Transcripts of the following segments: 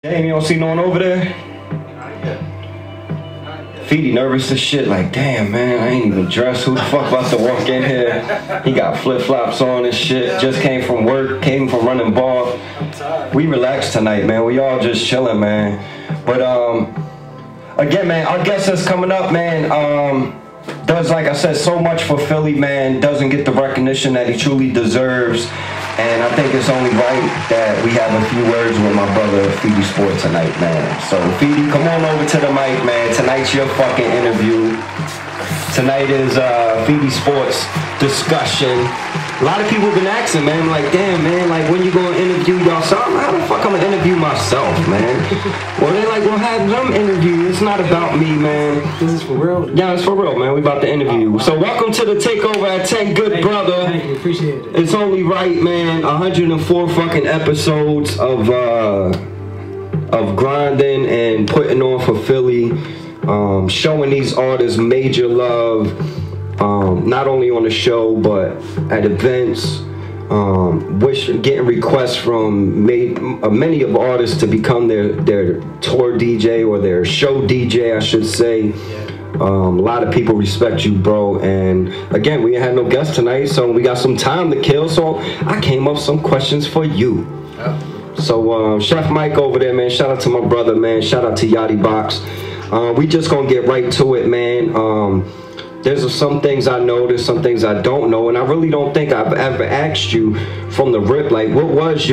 Damn, you don't see no one over there? Feedy nervous as shit, like, damn, man, I ain't even dressed. Who the fuck about to walk in here? He got flip-flops on and shit. Just came from work, came from running ball. We relaxed tonight, man. We all just chilling, man. But, again, man, our guest that's coming up, man, does, like I said, so much for Philly, man. Doesn't get the recognition that he truly deserves. And I think it's only right that we have a few words with my brother, FirieSport, tonight, man. So, Feedy, come on over to the mic, man. Tonight's your fucking interview. Tonight is FirieSport's discussion. A lot of people have been asking, man, like, damn, man, like, when you gonna interview y'all? So, how the fuck I'm gonna interview myself, man? Well, they like, well, have them interview. It's not about me, man. This is for real? Yeah, it's for real, man. We about to interview. So, welcome to the Takeover at 10, good brother. Thank you, appreciate it. It's only right, man. 104 fucking episodes of grinding and putting on for Philly, showing these artists major love. Not only on the show but at events, getting requests from many of artists to become their tour DJ or their show DJ, I should say. A lot of people respect you, bro, and again, we ain't had no guests tonight, so we got some time to kill, so I came up with some questions for you. So Chef Mike over there, man, shout out to my brother, man, shout out to Yadibox. We just gonna get right to it, man. There's some things I know, there's some things I don't know, and I really don't think I've ever asked you from the rip, like, what was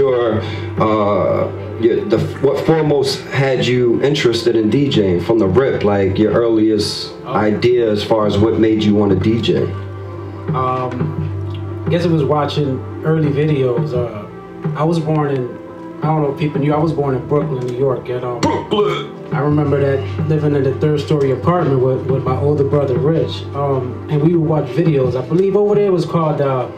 what foremost had you interested in DJing from the rip, like your earliest idea as far as what made you want to DJ? I guess it was watching early videos. I was born in, I don't know if people knew, I was born in Brooklyn, New York. And, Brooklyn! I remember that living in a third-story apartment with my older brother, Rich. And we would watch videos. I believe over there it was called the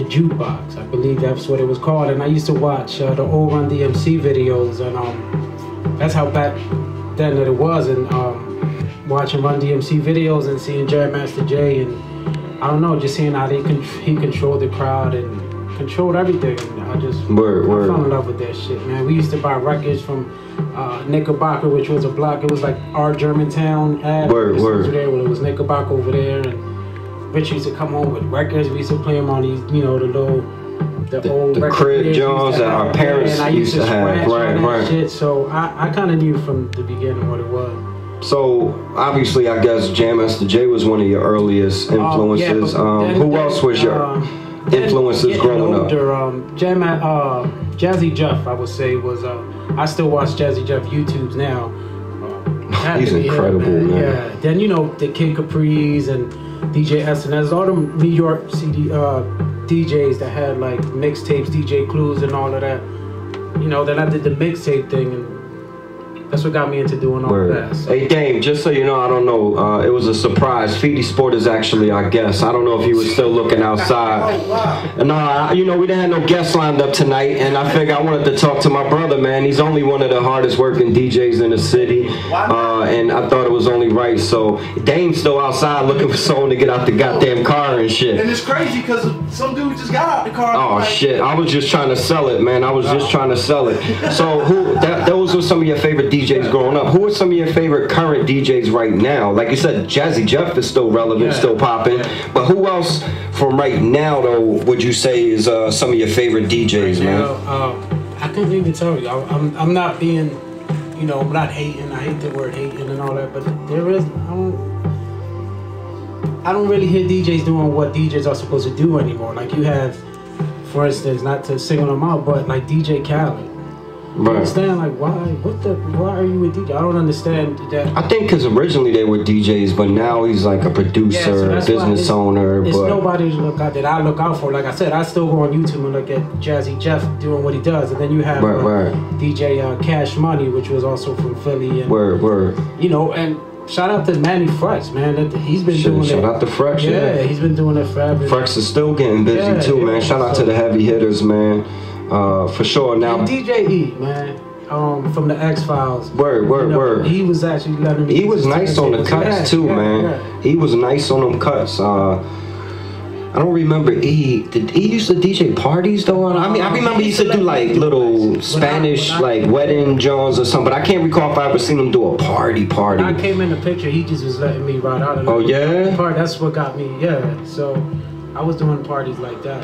Jukebox. I believe that's what it was called. And I used to watch the old Run DMC videos. And that's how back then that it was. And watching Run DMC videos and seeing Jam Master Jay. And I don't know, just seeing how he controlled the crowd and controlled everything. I just I fell in love with that shit, man. We used to buy records from Knickerbocker, which was a block. It was like our Germantown ad. There, well, it was Knickerbocker over there, and Rich used to come home with records. We used to play them on these, you know, the old crib Jones that our parents used to have. Right. Shit. So I kind of knew from the beginning what it was. So obviously, I guess Jam Master Jay was one of your earliest influences. Who else was your influences growing up? Jazzy Jeff, I would say, was I still watch Jazzy Jeff YouTubes now. He's incredible, man. Yeah. Then, you know, the Kid Capri's and DJ SNS, all them New York DJs that had like mixtapes, DJ Clues and all of that. You know, then I did the mixtape thing, and that's what got me into doing all that. So. Hey, Dame, just so you know, I don't know, it was a surprise. FirieSport is actually our guest. I don't know if you were still looking outside. Oh, wow. No, you know, we didn't have no guests lined up tonight, and I figured I wanted to talk to my brother, man. He's only one of the hardest working DJs in the city, and I thought it was only right. So Dame's still outside looking for someone to get out the goddamn car and shit. And it's crazy because some dude just got out the car. Oh, like, shit. I was just trying to sell it, man. I was just trying to sell it. So those were some of your favorite DJs growing up. Who are some of your favorite current DJs right now? Like you said, Jazzy Jeff is still relevant, still popping. But who else from right now, though, would you say is some of your favorite DJs, man? I couldn't even tell you. I'm not being, you know, I'm not hating. I hate the word hating and all that. But there is, I don't really hear DJs doing what DJs are supposed to do anymore. Like you have, for instance, not to single them out, but like DJ Khaled. Right. Understand, like, why are you a DJ? I don't understand that. I think because originally they were DJs, but now he's like a producer, business owner. It's nobody to look out that I look out for. Like I said, I still go on YouTube and look at Jazzy Jeff doing what he does, and then you have DJ Cash Money, which was also from Philly. And, you know, and shout out to Manny Fresh, man. He's been doing it. Shout out to Fresh, yeah. He's been doing it forever. Fresh is still getting busy too, man. Shout out to the heavy hitters, man. For sure. Now, and DJ E, man, from the X-Files. Word. He was actually letting me. He was nice on the cuts too, man. He was nice on them cuts. I don't remember E. Did E used to DJ parties though? I mean, I remember he used to do like little Spanish like wedding joints or something, but I can't recall if I ever seen him do a party. When I came in the picture, he just was letting me ride out of Oh yeah? Part. That's what got me, yeah. So I was doing parties like that.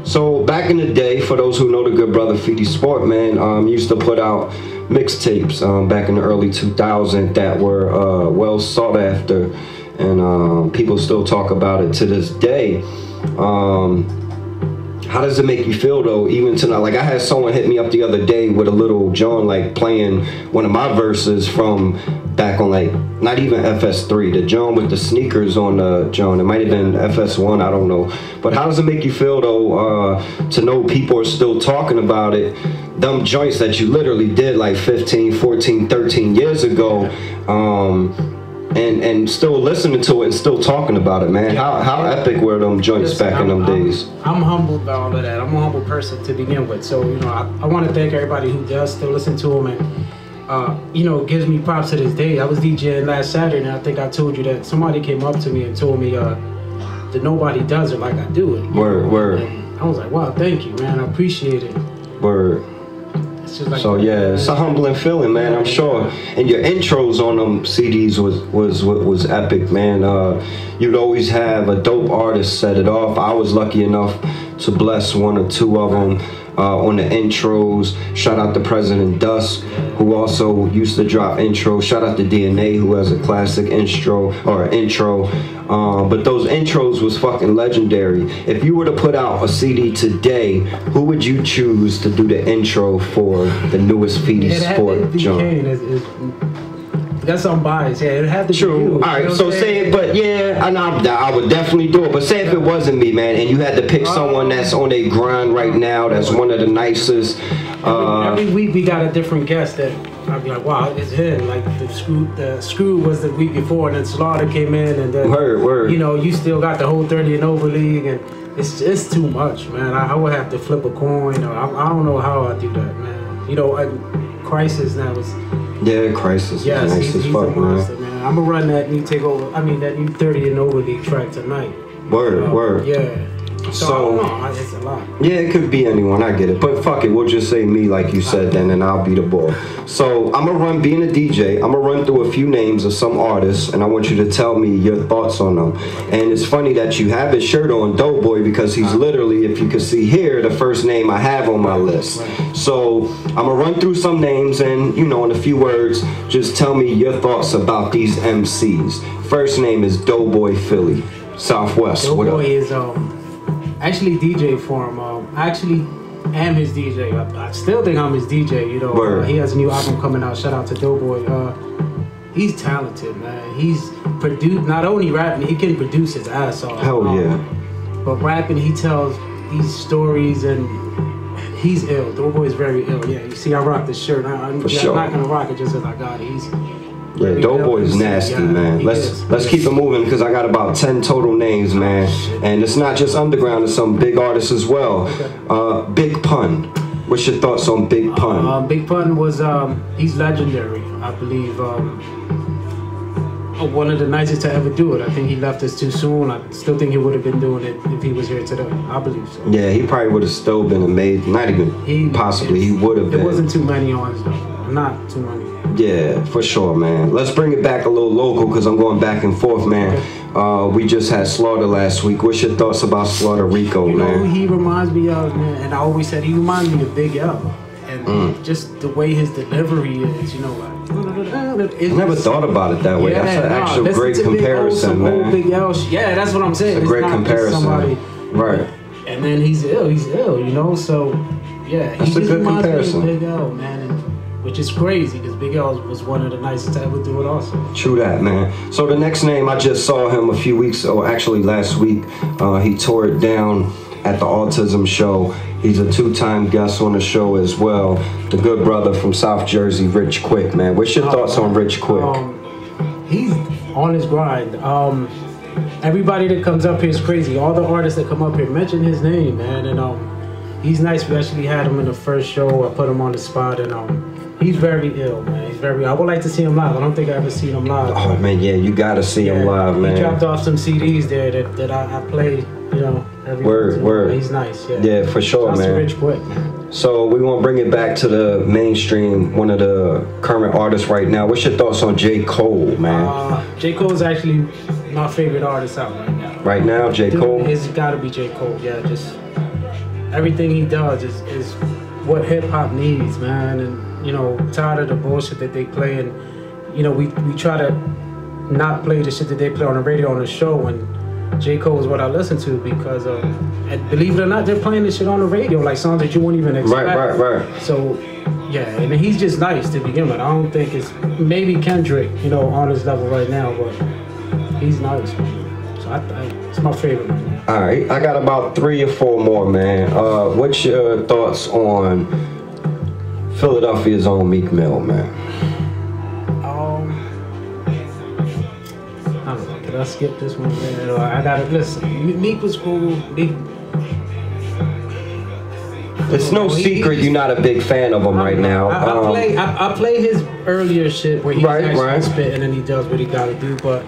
So back in the day, for those who know the good brother FirieSport, man, used to put out mixtapes back in the early 2000s that were well sought after, and people still talk about it to this day. How does it make you feel though, even tonight? Like I had someone hit me up the other day with a little John, like playing one of my verses from back on like, not even FS3, the John with the sneakers on the John. It might have been FS1, I don't know. But how does it make you feel though, to know people are still talking about it? Them joints that you literally did like 15, 14, 13 years ago, and still listening to it and still talking about it, man. How epic were them joints back in them days? I'm humbled by all of that. I'm a humble person to begin with. So, you know, I want to thank everybody who does still listen to them and, you know, gives me props to this day. I was DJing last Saturday and I think I told you that somebody came up to me and told me that nobody does it like I do it. Word. And I was like, wow, thank you, man. I appreciate it. Word. Like, so yeah, it's a humbling feeling, man. I'm sure. And your intros on them CDs was epic, man. You'd always have a dope artist set it off. I was lucky enough to bless one or two of them on the intros. Shout out to President Dusk, who also used to drop intros. Shout out to DNA, who has a classic intro. But those intros was fucking legendary. If you were to put out a CD today, who would you choose to do the intro for the newest FirieSport joint? Kane. That's unbiased. Yeah, it had to be you. All right, so say it, but yeah, I would definitely do it. But say if it wasn't me, man, and you had to pick someone that's on a grind right now, that's one of the nicest. Every week we got a different guest that I'd be like, wow, it's him. Like the screw was the week before, and then Slaughter came in, and then word. You know, you still got the whole 30 and over league, and it's too much, man. I would have to flip a coin, or I don't know how I do that, man. You know, Crisis now is. Yeah, Crisis. Yes, nice he's as fuck, a monster, man. I'm gonna run that new takeover. I mean, that new 30 and over league track tonight. Word. Yeah. So I don't know, it's a lot. Yeah, it could be anyone, I get it. But fuck it, we'll just say me like you said then, and I'll be the ball. So I'm gonna run, being a DJ, I'm gonna run through a few names of some artists, and I want you to tell me your thoughts on them. And it's funny that you have his shirt on, Doughboy, because he's literally, if you can see here, the first name I have on my list. So I'm gonna run through some names, and you know, in a few words, just tell me your thoughts about these MCs. First name is Doughboy Philly, Southwest. Doughboy what up? is actually DJ for him. I actually am his DJ. I still think I'm his DJ. You know, he has a new album coming out. Shout out to Doughboy. He's talented, man. He's produced, not only rapping, he can produce his ass off. Hell yeah. But rapping, he tells these stories, and he's ill. Doughboy is very ill. Yeah, you see, I rock this shirt. I'm not gonna rock it just as I got it. Yeah, Doughboy is nasty, man. Let's keep it moving, because I got about 10 total names, man. And it's not just underground, it's some big artists as well. Big Pun. What's your thoughts on Big Pun? Big Pun was, he's legendary, I believe. One of the nicest to ever do it. I think he left us too soon. I still think he would have been doing it if he was here today. I believe so. Yeah, he probably would have still been amazing. Not even possibly, he would have been. There wasn't too many on his though. Not too many. Yeah, for sure, man. Let's bring it back a little local, because I'm going back and forth, man. Okay. We just had Slaughter last week. What's your thoughts about Slaughter Rico, man? You know who he reminds me of, man? And I always said he reminds me of Big L. And just the way his delivery is, you know, like... I never thought about it that way. Yeah, that's an actual great comparison, man. Big L, yeah, that's what I'm saying. It's a great comparison. Right. And then he's ill, you know? So, yeah. That's a good comparison. Big L, man. Which is crazy, because Big L was one of the nicest to ever do it also. True that, man. So the next name, I just saw him a few weeks, or actually last week. He tore it down at the Autism Show. He's a two-time guest on the show as well. The good brother from South Jersey, Rich Quick, man. What's your thoughts on Rich Quick? He's on his grind. Everybody that comes up here is crazy. All the artists that come up here mention his name, man. And he's nice. We actually had him in the first show. I put him on the spot, and He's very ill, man. He's very. I would like to see him live. I don't think I ever seen him live. Oh man, yeah, you gotta see him live, man. He dropped off some CDs there that I played, you know. Every Word. He's nice, yeah. Yeah, for sure, That's man. Rich quick, man. So we want to bring it back to the mainstream. One of the current artists right now. What's your thoughts on J. Cole, man? J. Cole's actually my favorite artist out right now. Right now, J. Cole. It's got to be J. Cole. Yeah, just everything he does is what hip hop needs, man. And you know, tired of the bullshit that they play, and you know, we try to not play the shit that they play on the radio on the show, and J. Cole is what I listen to because, and believe it or not, they're playing this shit on the radio, like songs that you won't even expect. Right. So, yeah, and he's just nice to begin with. I don't think it's maybe Kendrick, you know, on his level right now, but he's nice, man. So it's my favorite right now. All right, I got about 3 or 4 more, man. What's your thoughts on Philadelphia's own Meek Mill, man? I don't know. Did I skip this one, man? I gotta listen. Meek was cool. Meek. It's no secret you're not a big fan of him right now. I play his earlier shit where he's actually spitting and he does what he gotta do, but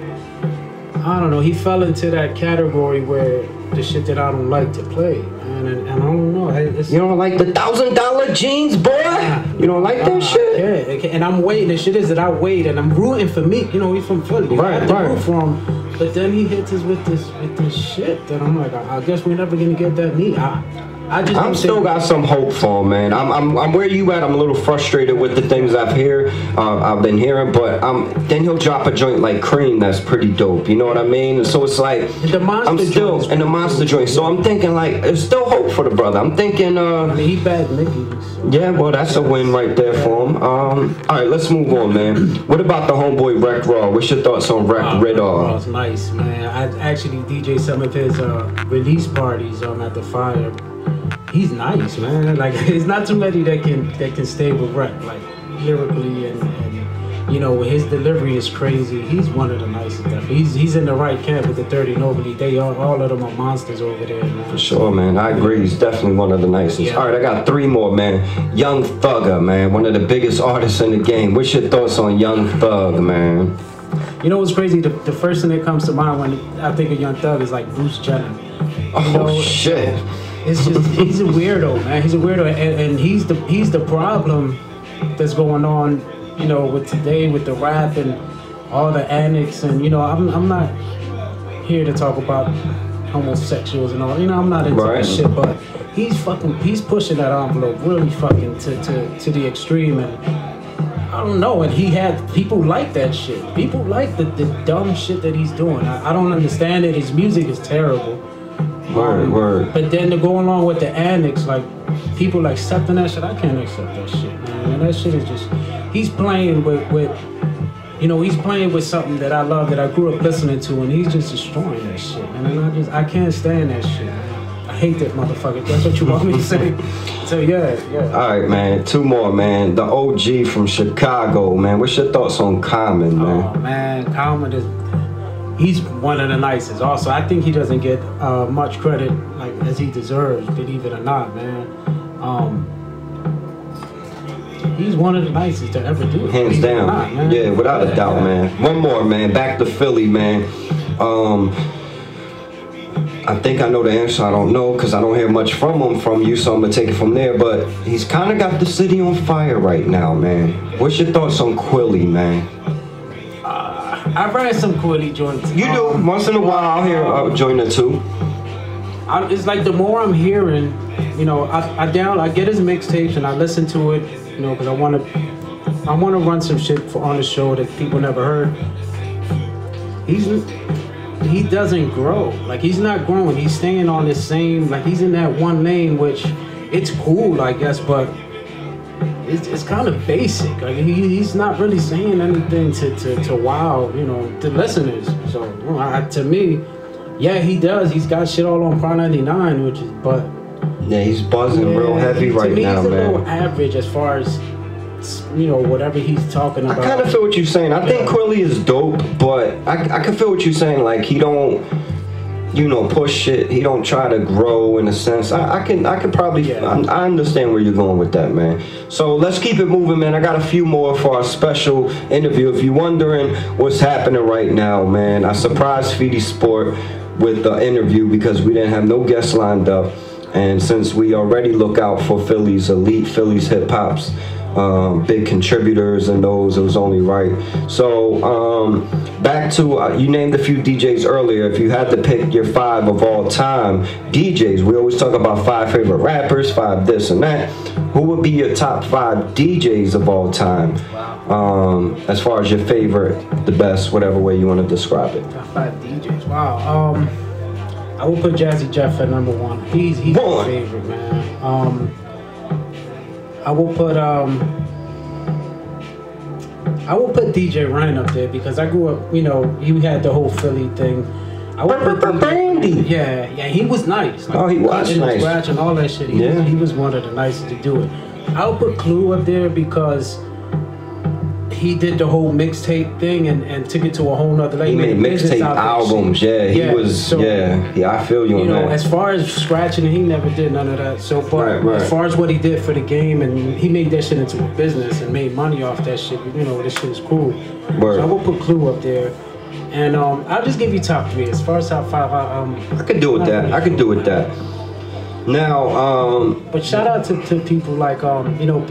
I don't know. He fell into that category where the shit that I don't like to play, man, and I don't know. You don't like the $1,000 jeans, boy? You don't like that shit? Yeah, and I'm waiting. The shit is that I wait, and I'm rooting for Meek. You know, he's from Philly. Right. Root for him, but then he hits us with this shit that I'm like, I guess we're never gonna get that Meek. I'm still got some hope for him, man. I'm where you at. I'm a little frustrated with the things I've been hearing, but then he'll drop a joint like Cream that's pretty dope. You know what I mean? So it's like I'm still in the monster joint. So I'm thinking like there's still hope for the brother. I'm thinking. I mean, he bad Mickey. So. Yeah, well that's a win right there for him. All right, let's move on, man. What about the homeboy Wreck Raw? What's your thoughts on Wreck Raw? Wreck Raw's nice, man. I actually DJ some of his release parties at the Fire. He's nice, man. Like, it's not too many that can stay with Wreck, like lyrically and you know, his delivery is crazy. He's one of the nicest. He's in the right camp with the 30 Nobly. All of them are monsters over there, man. For sure, man. I agree. He's definitely one of the nicest. Yeah. All right, I got 3 more, man. Young Thugger, man. One of the biggest artists in the game. What's your thoughts on Young Thug, man? You know what's crazy? The first thing that comes to mind when I think of Young Thug is like Bruce Jenner. Shit. It's just he's a weirdo, man. He's a weirdo, and he's the problem that's going on, you know, with today with the rap and all the annex, and you know, I'm not here to talk about homosexuals and all. You know, I'm not into that shit, but he's pushing that envelope really fucking to the extreme, and I don't know. And he had people like that shit. People like the dumb shit that he's doing. I don't understand it. His music is terrible. Word. But then to go along with the annex, like people like accepting that shit, I can't accept that shit, man. And that shit is just, he's playing with you know, he's playing with something that I love, that I grew up listening to, and he's just destroying that shit, man. And I can't stand that shit, man. I hate that motherfucker. That's what you want me to say. So yeah. All right, man. 2 more, man. The OG from Chicago, man. What's your thoughts on Common, man? Oh man, Common is. He's one of the nicest. Also, I think he doesn't get much credit like as he deserves, believe it or not, man. He's one of the nicest to ever do it. Hands down. Not, yeah, without a doubt, man. One more, man. Back to Philly, man. I think I know the answer. I don't know because I don't hear much from you, so I'm going to take it from there. But he's kind of got the city on fire right now, man. What's your thoughts on Quilly, man? I write some Quilly joints. You do. Once in a while, I'll hear a joint or 2. It's like the more I'm hearing, you know, I get his mixtapes and I listen to it, you know, because I want to run some shit on the show that people never heard. He doesn't grow. Like, he's not growing. He's staying on the same, like, he's in that one lane, which it's cool, I guess, but it's kind of basic. Like, he's not really saying anything to wow, you know, the listeners. So to me, yeah, he does. He's got shit all on Pro 99, but yeah, he's buzzing real heavy right now, man. To me, he's a little average as far as, you know, whatever he's talking about. I kind of feel what you're saying. I think Quilly is dope, but I can feel what you're saying. Like, he don't you know, push shit. He don't try to grow in a sense. I can probably, I understand where you're going with that, man. So let's keep it moving, man. I got a few more for our special interview. If you're wondering what's happening right now, man, I surprised FirieSport with the interview because we didn't have no guests lined up. And since we already look out for Philly's elite, Philly's hip hops, big contributors and those, it was only right. So back to you named a few DJs earlier. If you had to pick your 5 of all time DJs, we always talk about 5 favorite rappers, 5 this and that. Who would be your top 5 DJs of all time? As far as your favorite, the best, whatever way you want to describe it. Top 5 DJs. Wow. I would put Jazzy Jeff at number 1. He's my favorite, man. I will put DJ Ryan up there because I grew up, you know, he had the whole Philly thing. I would put DJ, yeah, he was nice. Like, he was nice. Scratch and all that shit. He was one of the nicest to do it. I would put Clue up there because he did the whole mixtape thing and took it to a whole nother level. He made mixtape albums, he was, so, I feel you on that. You know, as far as scratching, he never did none of that. So, but as far as what he did for the game, and he made that shit into a business and made money off that shit, you know, this shit is cool. So I will put Clue up there. And I'll just give you top 3. As far as top 5, I could do with that. I could do with that. Now, but shout out to people like you know,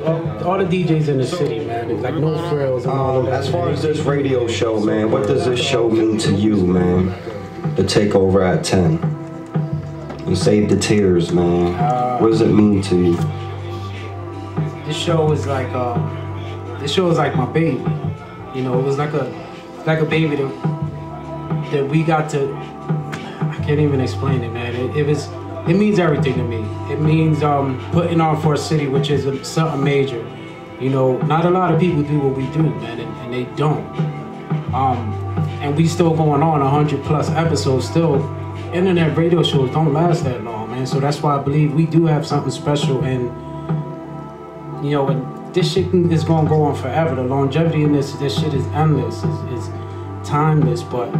all the DJs in the city, man. Like No Frills and all of that. As far as this radio show, man, what does this show mean to you, man? The Takeover at 10. And Save the Tears, man. What does it mean to you? This show is like my baby. You know, it was like a baby that we got to. I can't even explain it, man. It means everything to me. It means putting on for a city, which is something major. You know, not a lot of people do what we do, man, and they don't. And we still going on 100+ episodes. Still, internet radio shows don't last that long, man. So that's why I believe we do have something special. And you know, and this shit is gonna go on forever. The longevity in this shit is endless. It's timeless, but.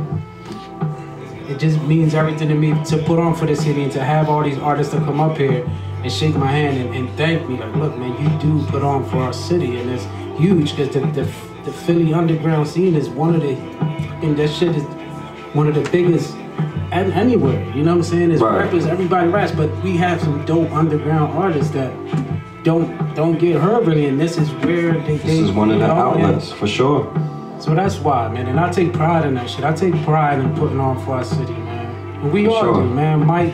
It just means everything to me to put on for the city and to have all these artists to come up here and shake my hand and thank me. Like, look, man, you do put on for our city, and it's huge because the Philly underground scene is one of the, and that shit is one of the biggest anywhere. You know what I'm saying? It's rappers, everybody raps, but we have some dope underground artists that don't get heard really, and this is where this is one of the outlets for sure. So that's why, man, and I take pride in that shit. I take pride in putting on for our city, man. And we all do, man. Mike,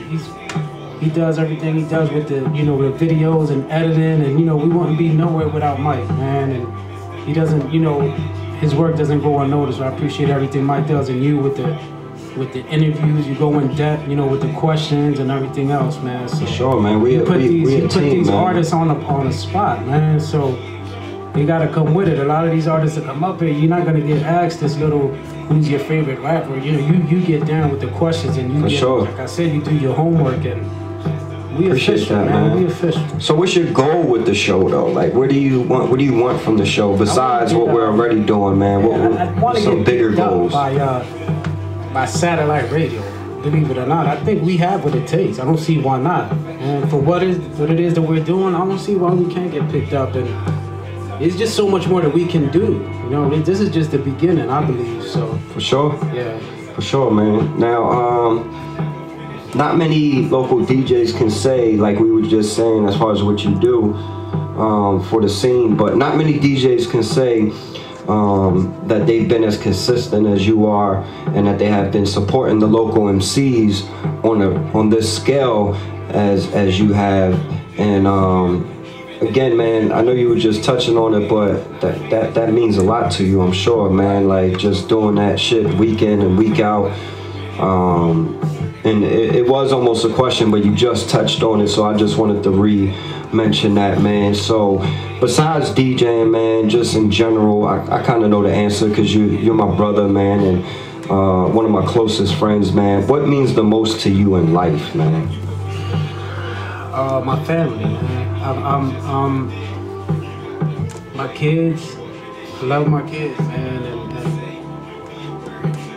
he does everything he does with the, you know, the videos and editing, and you know, we wouldn't be nowhere without Mike, man. And he doesn't, you know, his work doesn't go unnoticed. I appreciate everything Mike does, and you with the interviews, you go in depth, you know, with the questions and everything else, man. So for sure, man. We put these artists on the spot, man. So. You gotta come with it. A lot of these artists that come up here, you're not gonna get asked this little, who's your favorite rapper? You know, you get down with the questions and you get, like I said, you do your homework and we official, man. We official. So what's your goal with the show though? Like, what do you want from the show besides what we're already doing, man? I want to get bigger goals by satellite radio. Believe it or not, I think we have what it takes. I don't see why not. And for what it is that we're doing, I don't see why we can't get picked up. And it's just so much more that we can do. You know, this is just the beginning, I believe. So for sure. Yeah. For sure, man. Now, not many local DJs can say, like we were just saying, as far as what you do for the scene, but not many DJs can say that they've been as consistent as you are, and that they have been supporting the local MCs on this scale as you have. And again, man, I know you were just touching on it, but that means a lot to you, I'm sure, man. Like just doing that shit week in and week out. And it was almost a question, but you just touched on it, so I just wanted to mention that, man. So besides DJing, man, just in general, I kind of know the answer because you're my brother, man, and one of my closest friends, man. What means the most to you in life, man? My family, man. My kids. I love my kids, man, and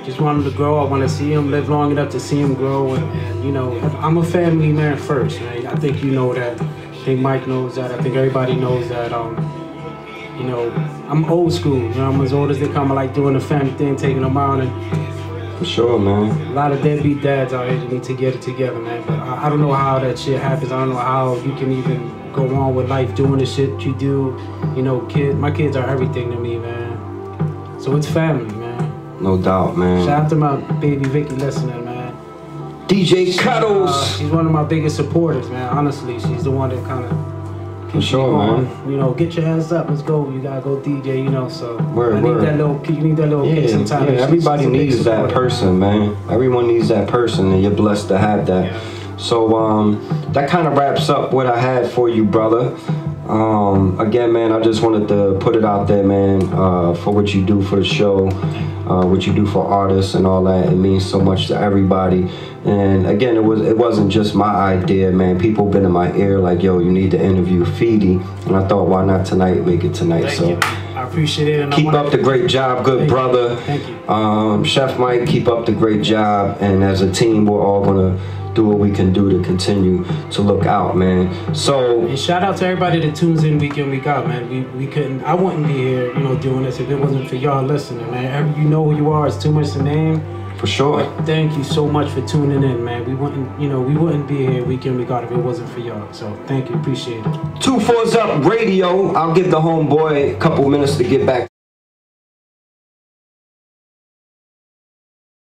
just just want him to grow. I want to see him live long enough to see him grow. And you know, I'm a family man first, man. I think you know that. I think Mike knows that. I think everybody knows that. You know, I'm old school. You know, I'm as old as they come. I like doing the family thing, taking them out. And for sure, man. A lot of deadbeat dads out here need to get it together, man. But I don't know how that shit happens. I don't know how you can even go on with life doing the shit you do. You know, my kids are everything to me, man. So it's family, man. No doubt, man. Shout out to my baby Vicky listening, man. DJ Cuddles. She's one of my biggest supporters, man. Honestly, she's the one that kind of. For sure, man. You know, get your ass up. Let's go. You gotta go DJ. You know, so word. You need that little kick sometimes. Yeah, everybody needs that person, man. Everyone needs that person, and you're blessed to have that. Yeah. So that kind of wraps up what I had for you, brother. Again, man, I just wanted to put it out there, man, for what you do for the show, what you do for artists and all that. It means so much to everybody. And again, it wasn't just my idea, man. People been in my ear like, yo, you need to interview Feedy. And I thought, why not tonight? Make it tonight. Thank you. I appreciate it. And keep up the great job, good brother. Thank you. Chef Mike, keep up the great job. And as a team, we're all gonna do what we can do to continue to look out, man. So and shout out to everybody that tunes in week in, week out, man. We couldn't. I wouldn't be here, you know, doing this if it wasn't for y'all listening, man. You know who you are. It's too much to name. For sure. But thank you so much for tuning in, man. We wouldn't be here week in, week out if it wasn't for y'all. So thank you, appreciate it. 24's Up Radio. I'll give the homeboy a couple minutes to get back.